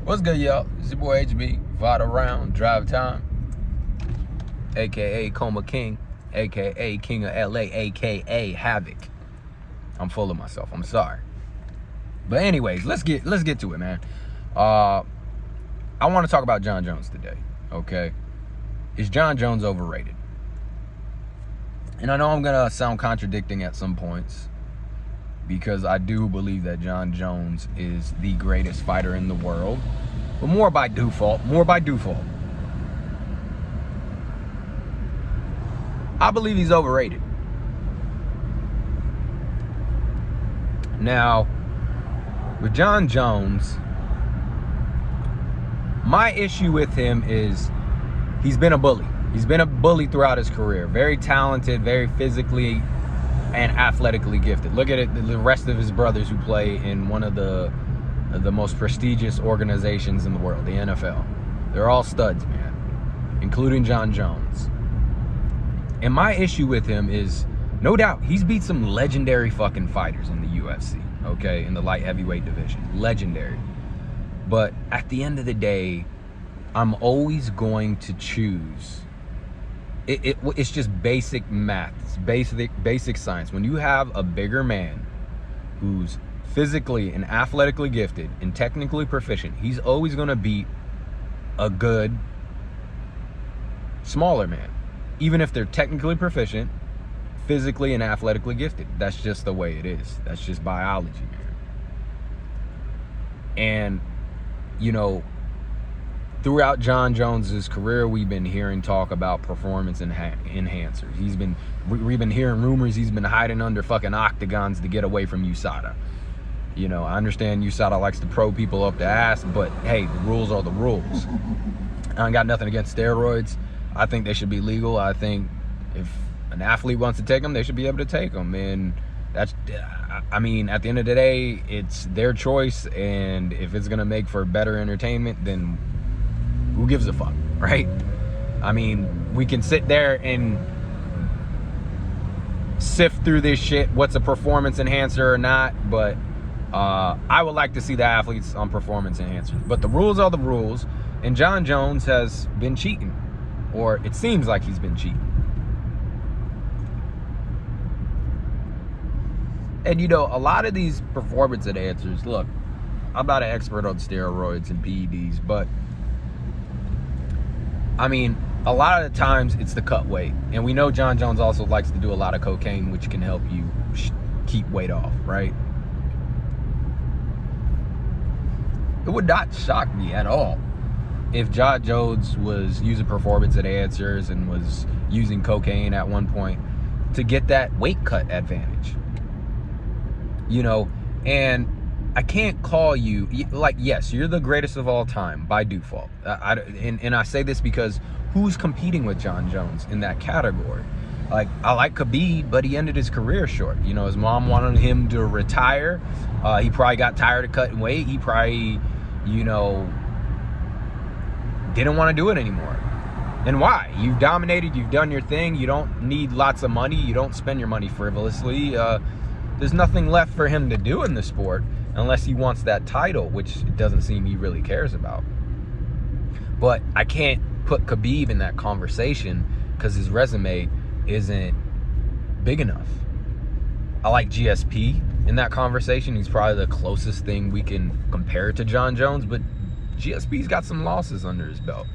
What's good, y'all? It's your boy HB, Vada Round, Drive Time, aka Coma King, aka King of LA, aka Havoc. I'm full of myself. I'm sorry. But anyways, let's get to it, man. I want to talk about Jon Jones today. Okay, is Jon Jones overrated? And I know I'm gonna sound contradicting at some points, because I do believe that Jon Jones is the greatest fighter in the world, but more by default. I believe he's overrated. Now, with Jon Jones, my issue with him is he's been a bully. He's been a bully throughout his career. Very talented, very physically and athletically gifted. Look at it, the rest of his brothers who play in one of the most prestigious organizations in the world, the NFL. They're all studs, man, including Jon Jones. And my issue with him is, no doubt, he's beat some legendary fucking fighters in the UFC, okay, in the light heavyweight division. Legendary. But at the end of the day, I'm always going to choose. It's just basic math. It's basic science. When you have a bigger man who's physically and athletically gifted and technically proficient, he's always going to beat a good smaller man, even if they're technically proficient, physically and athletically gifted. That's just the way it is. That's just biology, man. And you know, throughout Jon Jones's career, we've been hearing talk about performance enhancers. We've been hearing rumors he's been hiding under fucking octagons to get away from USADA. You know, I understand USADA likes to probe people up the ass, but hey, the rules are the rules. I ain't got nothing against steroids. I think they should be legal. I think if an athlete wants to take them, they should be able to take them. And that's, I mean, at the end of the day, it's their choice. And if it's going to make for better entertainment, then who gives a fuck, right? I mean, we can sit there and sift through this shit, what's a performance enhancer or not, but I would like to see the athletes on performance enhancers. But the rules are the rules, and Jon Jones has been cheating, or it seems like he's been cheating. And you know, a lot of these performance enhancers, look, I'm not an expert on steroids and PEDs, but I mean, a lot of the times it's the cut weight. And we know Jon Jones also likes to do a lot of cocaine, which can help you keep weight off, right? It would not shock me at all if Jon Jones was using performance enhancers and was using cocaine at one point to get that weight cut advantage. You know, and I can't call you, like, yes, you're the greatest of all time by default. And I say this because who's competing with Jon Jones in that category? Like, I like Khabib, but he ended his career short. You know, his mom wanted him to retire. He probably got tired of cutting weight. He probably, you know, didn't want to do it anymore. And why? You've dominated. You've done your thing. You don't need lots of money. You don't spend your money frivolously. There's nothing left for him to do in the sport, unless he wants that title, which it doesn't seem he really cares about. But I can't put Khabib in that conversation because his resume isn't big enough. I like GSP in that conversation. He's probably the closest thing we can compare to Jon Jones, but GSP's got some losses under his belt,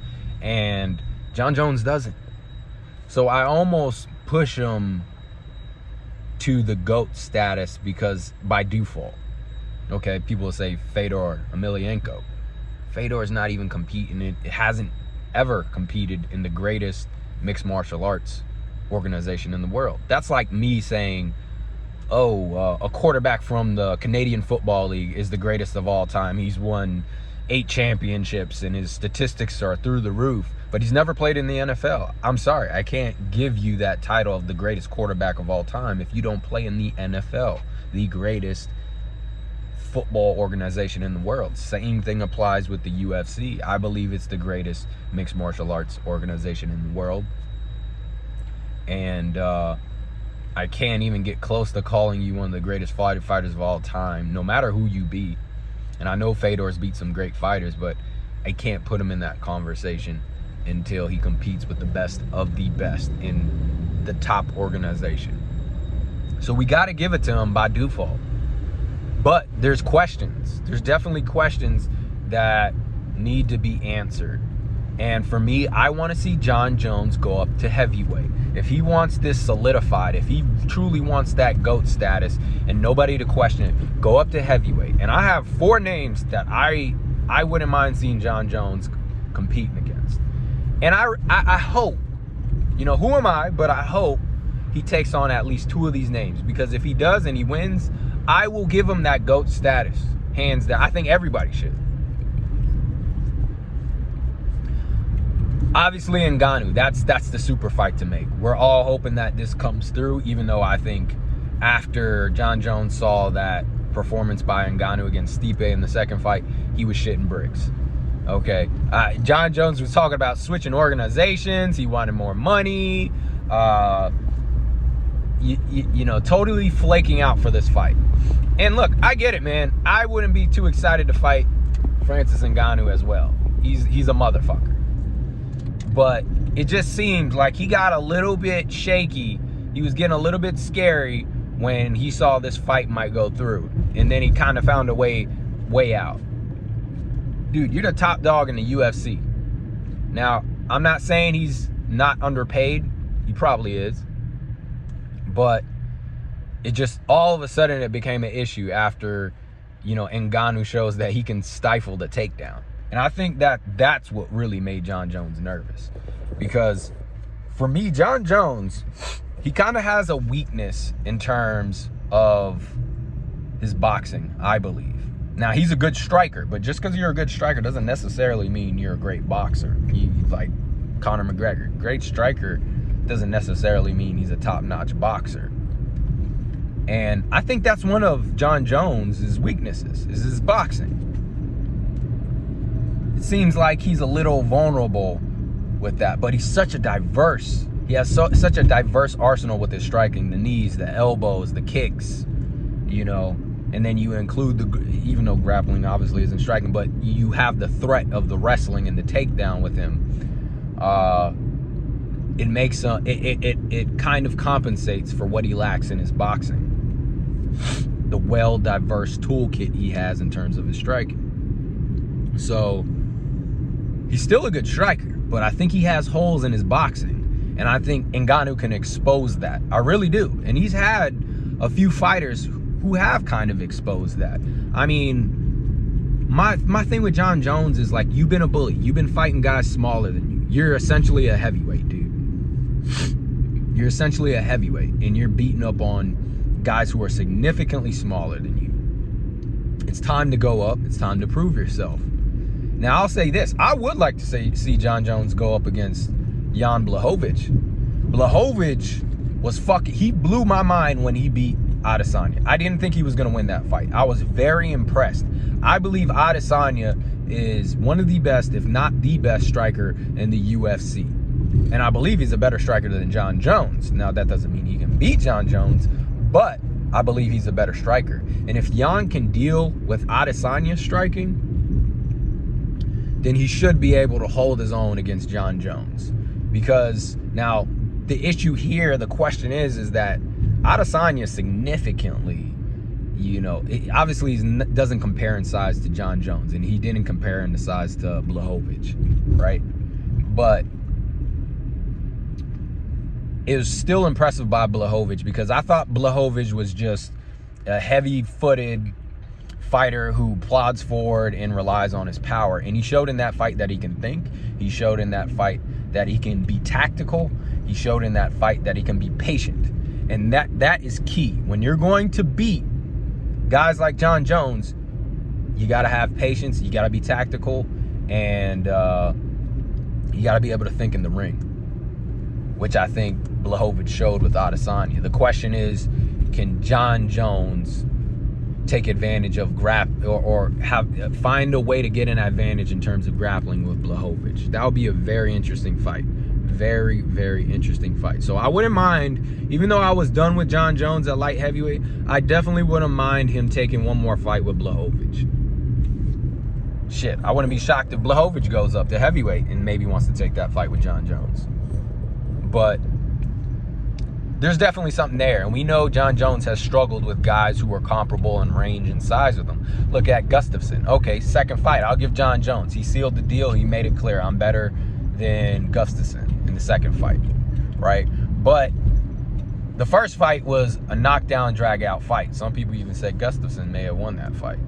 and Jon Jones doesn't. So I almost push him to the GOAT status because by default. Okay, people will say Fedor Emelianenko. Fedor's not even competing. It hasn't ever competed in the greatest mixed martial arts organization in the world. That's like me saying, a quarterback from the Canadian Football League is the greatest of all time. He's won 8 championships and his statistics are through the roof, but he's never played in the NFL. I'm sorry, I can't give you that title of the greatest quarterback of all time if you don't play in the NFL, the greatest football organization in the world. Same thing applies with the UFC. I believe it's the greatest mixed martial arts organization in the world. And I can't even get close to calling you one of the greatest fighters of all time, no matter who you be. And I know Fedor's beat some great fighters, but I can't put him in that conversation until he competes with the best of the best in the top organization. So we got to give it to him by default. But there's questions. There's definitely questions that need to be answered. And for me, I want to see Jon Jones go up to heavyweight. If he wants this solidified, if he truly wants that GOAT status and nobody to question it, go up to heavyweight. And I have 4 names that I wouldn't mind seeing Jon Jones competing against. And I hope, you know, who am I? But I hope he takes on at least 2 of these names. Because if he does and he wins, I will give him that GOAT status. Hands down. I think everybody should. Obviously, Ngannou, that's the super fight to make. We're all hoping that this comes through, even though I think after Jon Jones saw that performance by Ngannou against Stipe in the second fight, he was shitting bricks. Okay, Jon Jones was talking about switching organizations. He wanted more money. You know, totally flaking out for this fight. And look, I get it, man. I wouldn't be too excited to fight Francis Ngannou as well. He's a motherfucker. But it just seemed like he got a little bit shaky. He was getting a little bit scary when he saw this fight might go through. And then he kind of found a way out. Dude, you're the top dog in the UFC. Now, I'm not saying he's not underpaid. He probably is. But it just, all of a sudden, it became an issue after, you know, Ngannou shows that he can stifle the takedown. And I think that's what really made Jon Jones nervous. Because for me, Jon Jones, he kind of has a weakness in terms of his boxing, I believe. Now, he's a good striker, but just because you're a good striker doesn't necessarily mean you're a great boxer. Like Conor McGregor, great striker doesn't necessarily mean he's a top-notch boxer. And I think that's one of Jon Jones' weaknesses, is his boxing. It seems like he's a little vulnerable with that, but he's such a diverse, he has such a diverse arsenal with his striking, the knees, the elbows, the kicks, you know, and then you include even though grappling obviously isn't striking, but you have the threat of the wrestling and the takedown with him. It makes it kind of compensates for what he lacks in his boxing. The well-diverse toolkit he has in terms of his striking. So he's still a good striker, but I think he has holes in his boxing. And I think Ngannou can expose that. I really do. And he's had a few fighters who have kind of exposed that. I mean, my thing with Jon Jones is, like, you've been a bully. You've been fighting guys smaller than you. You're essentially a heavyweight, dude. You're essentially a heavyweight, and you're beating up on guys who are significantly smaller than you. It's time to go up. It's time to prove yourself. Now, I'll say this. I would like to see Jon Jones go up against Jan Blachowicz. Blachowicz was he blew my mind when he beat Adesanya. I didn't think he was going to win that fight. I was very impressed. I believe Adesanya is one of the best, if not the best striker in the UFC. And I believe he's a better striker than Jon Jones. Now, that doesn't mean he can beat Jon Jones, but I believe he's a better striker. And if Jan can deal with Adesanya striking, then he should be able to hold his own against Jon Jones. Because now, the issue here, the question is that Adesanya significantly, you know, obviously he doesn't compare in size to Jon Jones, and he didn't compare in the size to Blachowicz, right? But it was still impressive by Blachowicz, because I thought Blachowicz was just a heavy-footed fighter who plods forward and relies on his power. And he showed in that fight that he can think. He showed in that fight that he can be tactical. He showed in that fight that he can be patient. And that is key. When you're going to beat guys like Jon Jones, you got to have patience. You got to be tactical. And you got to be able to think in the ring, which I think Blachowicz showed with Adesanya. The question is, can Jon Jones take advantage of find a way to get an advantage in terms of grappling with Blachowicz? That would be a very interesting fight. Very, very interesting fight. So I wouldn't mind, even though I was done with Jon Jones at light heavyweight, I definitely wouldn't mind him taking one more fight with Blachowicz. Shit, I wouldn't be shocked if Blachowicz goes up to heavyweight and maybe wants to take that fight with Jon Jones. But there's definitely something there. And we know Jon Jones has struggled with guys who are comparable in range and size with him. Look at Gustafsson. Okay, second fight. I'll give Jon Jones. He sealed the deal. He made it clear. I'm better than Gustafsson in the second fight, right? But the first fight was a knockdown, drag-out fight. Some people even said Gustafsson may have won that fight.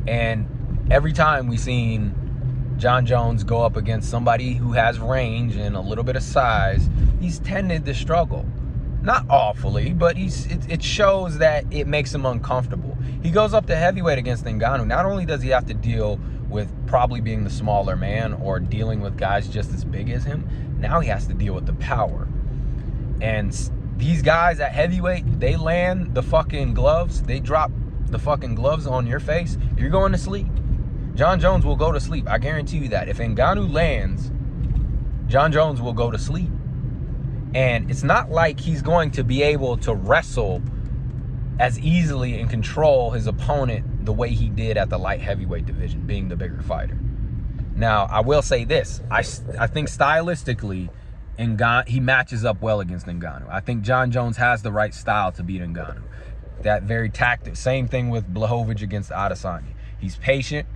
And every time we've seen Jon Jones go up against somebody who has range and a little bit of size, he's tended to struggle. Not awfully, but it shows that it makes him uncomfortable. He goes up to heavyweight against Ngannou. Not only does he have to deal with probably being the smaller man or dealing with guys just as big as him, now he has to deal with the power. And these guys at heavyweight, they land the fucking gloves. They drop the fucking gloves on your face. You're going to sleep. Jon Jones will go to sleep. I guarantee you that. If Ngannou lands, Jon Jones will go to sleep. And it's not like he's going to be able to wrestle as easily and control his opponent the way he did at the light heavyweight division, being the bigger fighter. Now, I will say this. I think stylistically, he matches up well against Ngannou. I think Jon Jones has the right style to beat Ngannou. That very tactic. Same thing with Blachowicz against Adesanya. He's patient.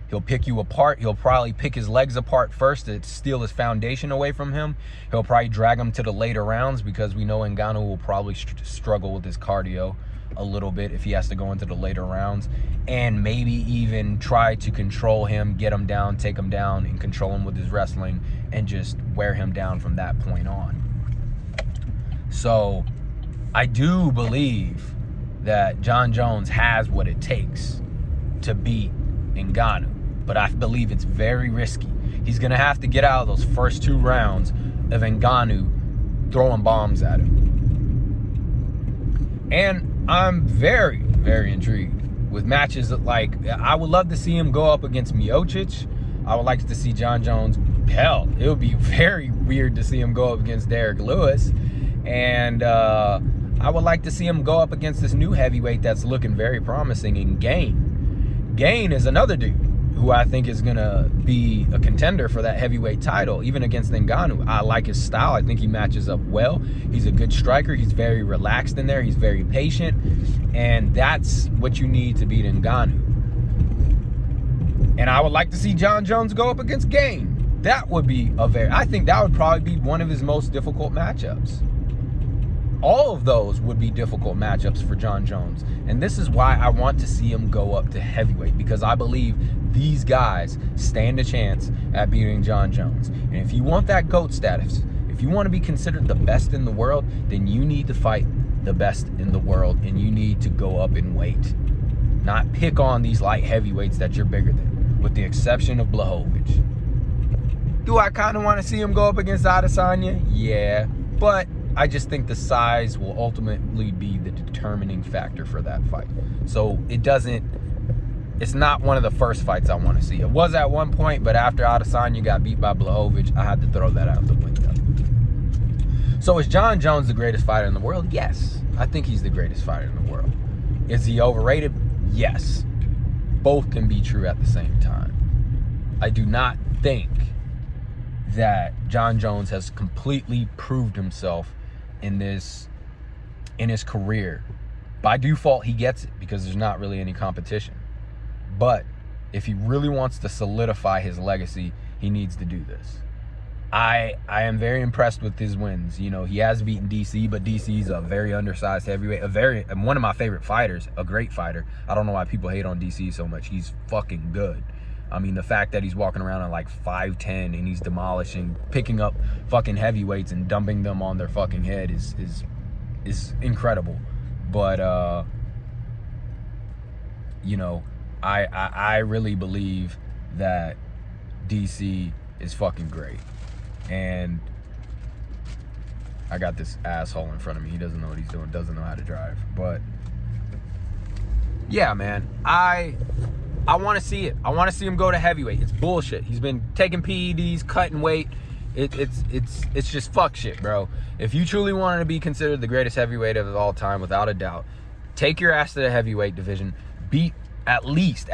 He'll pick you apart. He'll probably pick his legs apart first to steal his foundation away from him. He'll probably drag him to the later rounds because we know Ngannou will probably struggle with his cardio a little bit if he has to go into the later rounds, and maybe even try to control him, get him down, take him down, and control him with his wrestling and just wear him down from that point on. So I do believe that Jon Jones has what it takes to beat Ngannou, but I believe it's very risky. He's going to have to get out of those first 2 rounds of Ngannou throwing bombs at him. And I'm very, very intrigued with matches that, like, I would love to see him go up against Miocic. I would like to see Jon Jones. Hell, it would be very weird to see him go up against Derek Lewis. And I would like to see him go up against this new heavyweight that's looking very promising in Gane. Gane is another dude who I think is going to be a contender for that heavyweight title, even against Ngannou. I like his style. I think he matches up well. He's a good striker. He's very relaxed in there. He's very patient. And that's what you need to beat Ngannou. And I would like to see Jon Jones go up against Gane. That would be I think that would probably be one of his most difficult matchups. All of those would be difficult matchups for Jon Jones. And this is why I want to see him go up to heavyweight, because I believe these guys stand a chance at beating Jon Jones. And if you want that GOAT status, if you want to be considered the best in the world, then you need to fight the best in the world, and you need to go up in weight. Not pick on these light heavyweights that you're bigger than, with the exception of Blachowicz. Do I kind of want to see him go up against Adesanya? Yeah, but I just think the size will ultimately be the determining factor for that fight. So it's not one of the first fights I want to see. It was at one point, but after Adesanya got beat by Blachowicz, I had to throw that out the window. So is Jon Jones the greatest fighter in the world? Yes. I think he's the greatest fighter in the world. Is he overrated? Yes. Both can be true at the same time. I do not think that Jon Jones has completely proved himself in his career. By default, he gets it because there's not really any competition. But if he really wants to solidify his legacy, he needs to do this. I am very impressed with his wins. You know, he has beaten DC, but DC's a very undersized heavyweight, one of my favorite fighters, a great fighter. I don't know why people hate on DC so much. He's fucking good. I mean, the fact that he's walking around at like 5'10" and he's demolishing, picking up fucking heavyweights and dumping them on their fucking head is incredible. But you know, I really believe that DC is fucking great. And I got this asshole in front of me. He doesn't know what he's doing, doesn't know how to drive. But yeah, man, I want to see it. I want to see him go to heavyweight. It's bullshit. He's been taking PEDs, cutting weight. It's just fuck shit, bro. If you truly wanted to be considered the greatest heavyweight of all time, without a doubt, take your ass to the heavyweight division, beat At least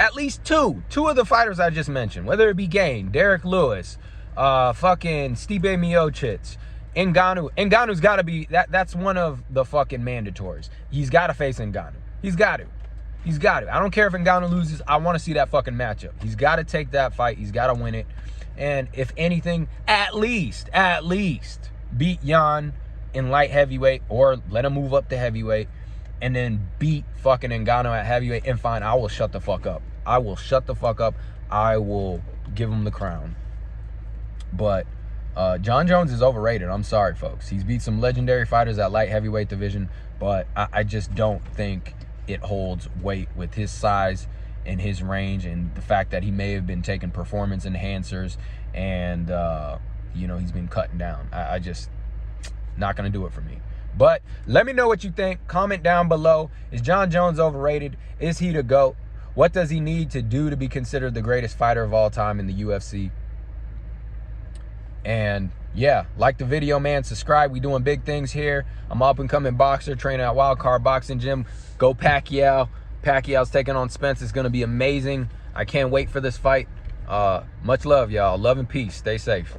two of the fighters I just mentioned, whether it be Gane, Derek Lewis, fucking Stipe Miocic, Ngannou's got to be, that's one of the fucking mandatories. He's got to face Ngannou. He's got to. I don't care if Ngannou loses. I want to see that fucking matchup. He's got to take that fight. He's got to win it. And if anything, at least beat Jan in light heavyweight, or let him move up to heavyweight, and then beat fucking Ngannou at heavyweight. And fine, I will shut the fuck up. I will give him the crown. But Jon Jones is overrated. I'm sorry, folks. He's beat some legendary fighters at light heavyweight division, but I just don't think it holds weight with his size and his range, and the fact that he may have been taking performance enhancers, and he's been cutting down. I just, not gonna do it for me. But let me know what you think. Comment down below. Is Jon Jones overrated? Is he the GOAT? What does he need to do to be considered the greatest fighter of all time in the UFC? And yeah, like the video, man. Subscribe. We doing big things here. I'm an up-and-coming boxer, training at Wildcard Boxing Gym. Go Pacquiao. Pacquiao's taking on Spence. It's going to be amazing. I can't wait for this fight. Much love, y'all. Love and peace. Stay safe.